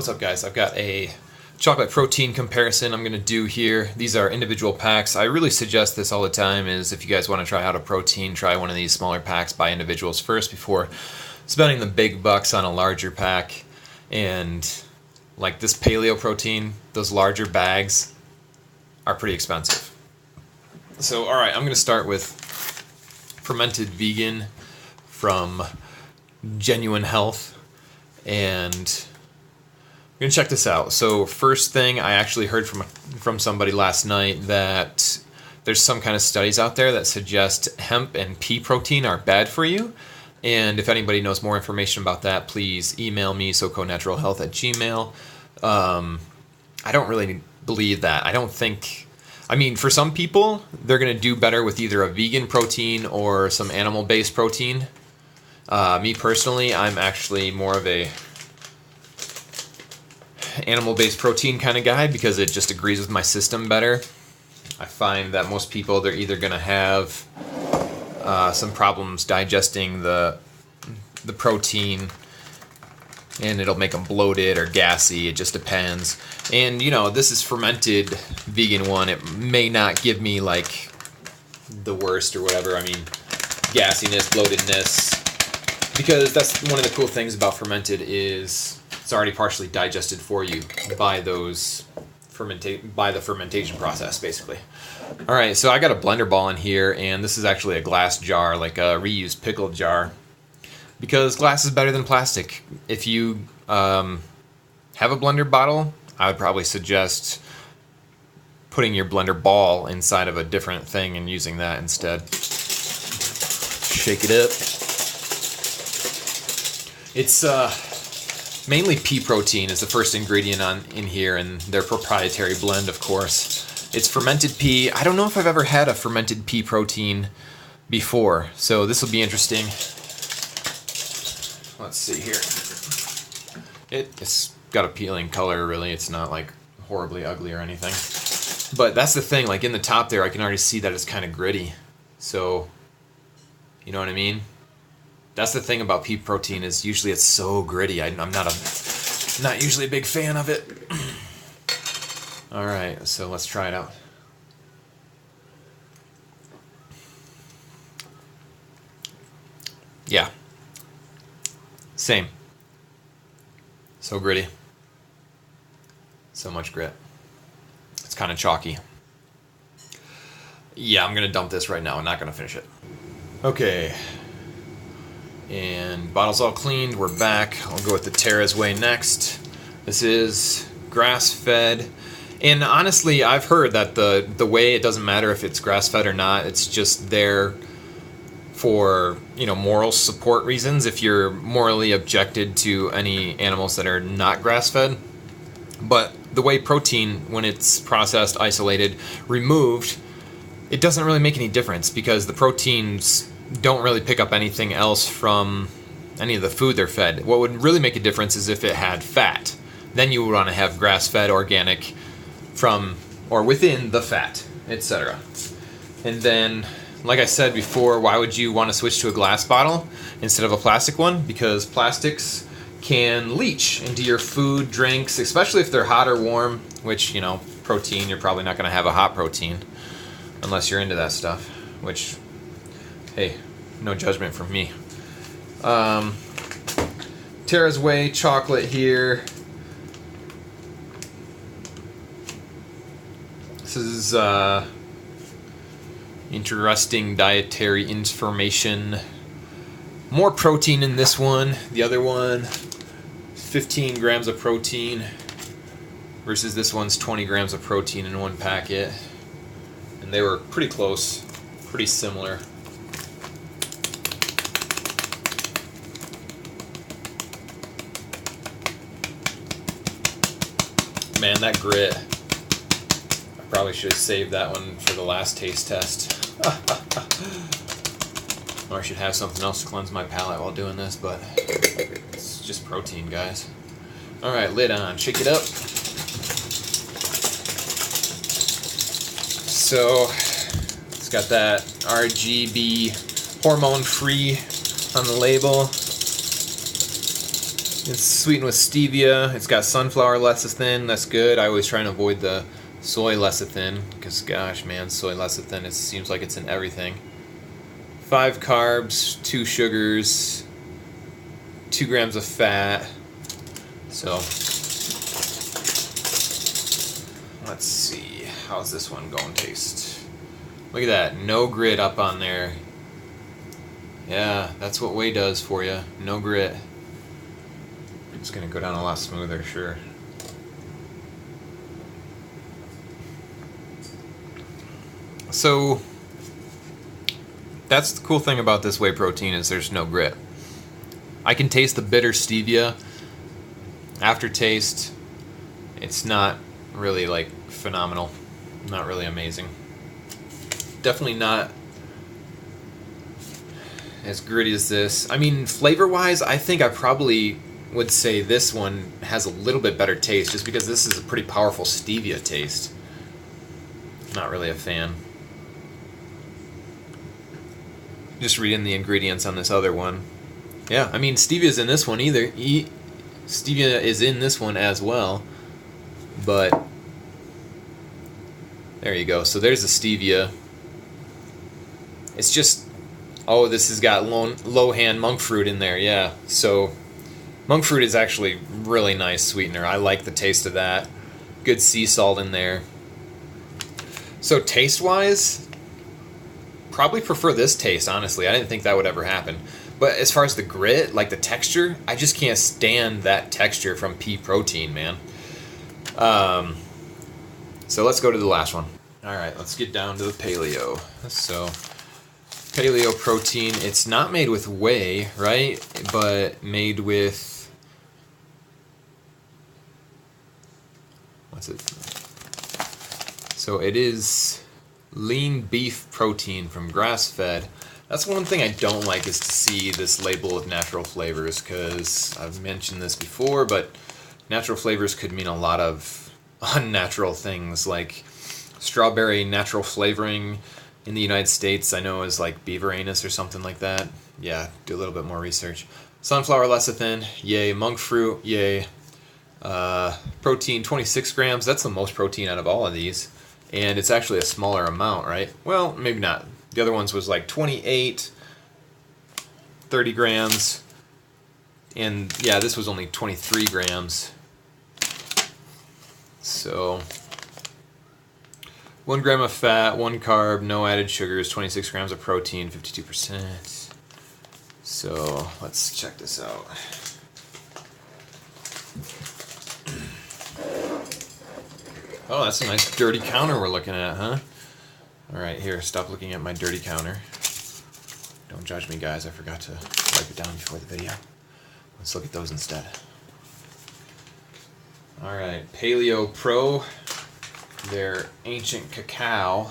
What's up, guys? I've got a chocolate protein comparison I'm going to do here. These are individual packs. I really suggest this all the time is if you guys want to try out a protein, try one of these smaller packs by individuals first before spending the big bucks on a larger pack. And like this Paleo protein, those larger bags are pretty expensive. So, alright, I'm going to start with Fermented Vegan from Genuine Health. And we're gonna check this out. So first thing, I actually heard from somebody last night that there's some kind of studies out there that suggest hemp and pea protein are bad for you. And if anybody knows more information about that, please email me, SocoNaturalHealth@gmail. I don't really believe that. I mean, for some people, they're gonna do better with either a vegan protein or some animal-based protein. Me personally, I'm actually more of a animal-based protein kind of guy because it just agrees with my system better. I find that most people, they're either going to have some problems digesting the protein, and it'll make them bloated or gassy. It just depends. And, you know, this is fermented vegan one. It may not give me, like, the worst or whatever. I mean, gassiness, bloatedness. Because that's one of the cool things about fermented is it's already partially digested for you by the fermentation process, basically. All right, so I got a blender ball in here, and this is actually a glass jar, like a reused pickle jar, because glass is better than plastic. If you have a blender bottle, I would probably suggest putting your blender ball inside of a different thing and using that instead. Shake it up. It's mainly pea protein is the first ingredient in here, and their proprietary blend, of course. It's fermented pea. I don't know if I've ever had a fermented pea protein before, so this will be interesting. Let's see here. It's got a peeling color, really. It's not like horribly ugly or anything. But that's the thing, like in the top there, I can already see that it's kind of gritty. So, you know what I mean? That's the thing about pea protein is usually it's so gritty. I'm not usually a big fan of it. All right, so let's try it out. Yeah. Same. So gritty. So much grit. It's kind of chalky. Yeah, I'm going to dump this right now. I'm not going to finish it. Okay. And bottle's all cleaned. We're back. I'll go with the Terra's Whey next. This is grass-fed. And honestly, I've heard that the whey, it doesn't matter if it's grass-fed or not. It's just there for, you know, moral support reasons. If you're morally objected to any animals that are not grass-fed. But the whey protein, when it's processed, isolated, removed, it doesn't really make any difference because the proteins don't really pick up anything else from any of the food they're fed. What would really make a difference is if it had fat. Then you would want to have grass-fed organic from or within the fat, etc. And then, like I said before, why would you want to switch to a glass bottle instead of a plastic one? Because plastics can leach into your food, drinks, especially if they're hot or warm, which, you know, protein, you're probably not going to have a hot protein unless you're into that stuff, which, hey, no judgment from me. Terra's Whey chocolate here. This is interesting dietary information. More protein in this one. The other one, 15 grams of protein versus this one's 20 grams of protein in one packet. And they were pretty close, pretty similar. Man, that grit. I probably should have saved that one for the last taste test. Or I should have something else to cleanse my palate while doing this, but it's just protein, guys. Alright, lid on. Shake it up. So, it's got that RGB hormone-free on the label. It's sweetened with stevia. It's got sunflower lecithin. That's good. I always try and avoid the soy lecithin because, gosh, man, soy lecithin, it seems like it's in everything. 5 carbs, 2 sugars, 2 grams of fat. So, let's see. How's this one going to taste? Look at that. No grit up on there. Yeah, that's what whey does for you. No grit. It's going to go down a lot smoother, sure. So, that's the cool thing about this whey protein is there's no grit. I can taste the bitter stevia. Aftertaste, it's not really like phenomenal. Not really amazing. Definitely not as gritty as this. I mean, flavor-wise, I think I probably would say this one has a little bit better taste just because this is a pretty powerful stevia taste. Not really a fan. Just reading the ingredients on this other one. Yeah, I mean, stevia's in this one either. Stevia is in this one as well. But there you go. So there's the stevia. It's just, oh, this has got Lohan monk fruit in there. Yeah, so monk fruit is actually really nice sweetener. I like the taste of that. Good sea salt in there. So taste-wise, probably prefer this taste, honestly. I didn't think that would ever happen. But as far as the grit, like the texture, I just can't stand that texture from pea protein, man. So let's go to the last one. All right, let's get down to the paleo. So paleo protein, it's not made with whey, right? But made with, what's it? So it is lean beef protein from grass-fed. That's one thing I don't like is to see this label of natural flavors because I've mentioned this before, but natural flavors could mean a lot of unnatural things like strawberry natural flavoring in the United States I know is like beaver anus or something like that. Yeah, do a little bit more research. Sunflower lecithin, yay. Monk fruit, yay. Protein, 26 grams. That's the most protein out of all of these. And it's actually a smaller amount, right? Well, maybe not. The other ones was like 28, 30 grams. And yeah, this was only 23 grams. So 1 gram of fat, 1 carb, no added sugars, 26 grams of protein, 52%. So let's check this out. Oh, that's a nice dirty counter we're looking at, huh? All right, here, stop looking at my dirty counter. Don't judge me, guys. I forgot to wipe it down before the video. Let's look at those instead. All right, Paleo Pro, their ancient cacao.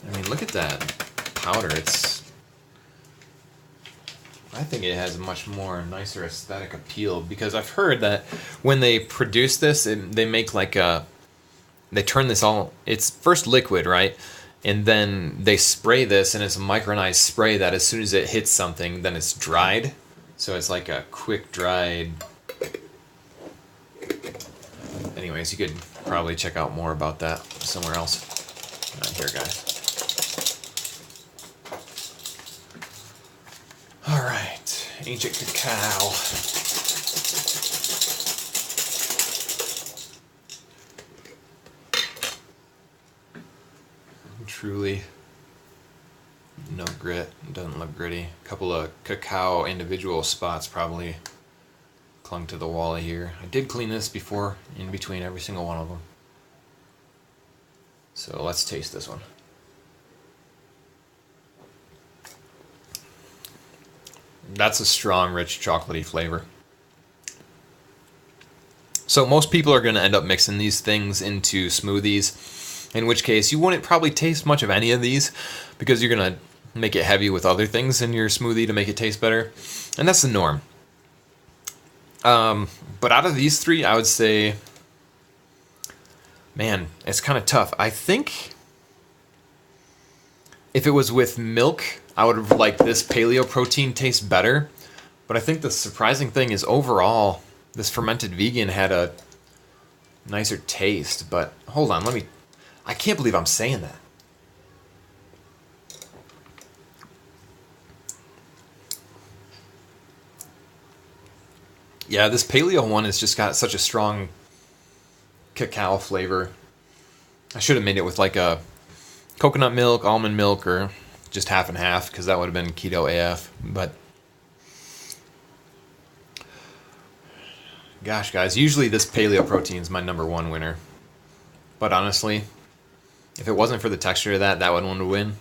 I mean, look at that powder. I think it has a much more nicer aesthetic appeal because I've heard that when they produce this, they make like they turn this all, it's first liquid, right? And then they spray this and it's a micronized spray that as soon as it hits something, then it's dried. So it's like a quick dried. Anyways, you could probably check out more about that somewhere else. Not here, guys. All right, ancient cacao. Truly no grit, doesn't look gritty. A couple of cacao individual spots probably clung to the wall here. I did clean this before in between every single one of them. So let's taste this one. That's a strong, rich, chocolatey flavor. So most people are going to end up mixing these things into smoothies, in which case you wouldn't probably taste much of any of these because you're going to make it heavy with other things in your smoothie to make it taste better. And that's the norm. But out of these three, I would say, man, it's kind of tough. I think If it was with milk, I would have liked this paleo protein taste better. But I think the surprising thing is overall, this fermented vegan had a nicer taste. But hold on, I can't believe I'm saying that. Yeah, this paleo one has just got such a strong cacao flavor. I should have made it with like a coconut milk, almond milk, or just half and half, because that would have been keto AF. But gosh, guys, usually this paleo protein is my #1 winner. But honestly, if it wasn't for the texture of that one would win.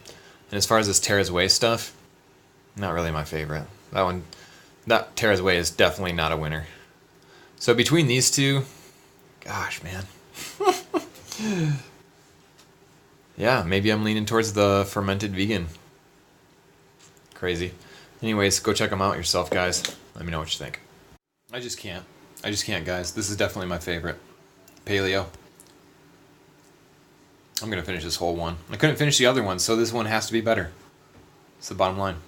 And as far as this Terra's Whey stuff, not really my favorite. That Terra's Whey is definitely not a winner. So between these two, gosh, man. Yeah, maybe I'm leaning towards the fermented vegan. Crazy. Anyways, go check them out yourself, guys. Let me know what you think. I just can't, guys. This is definitely my favorite. Paleo. I'm going to finish this whole one. I couldn't finish the other one, so this one has to be better. It's the bottom line.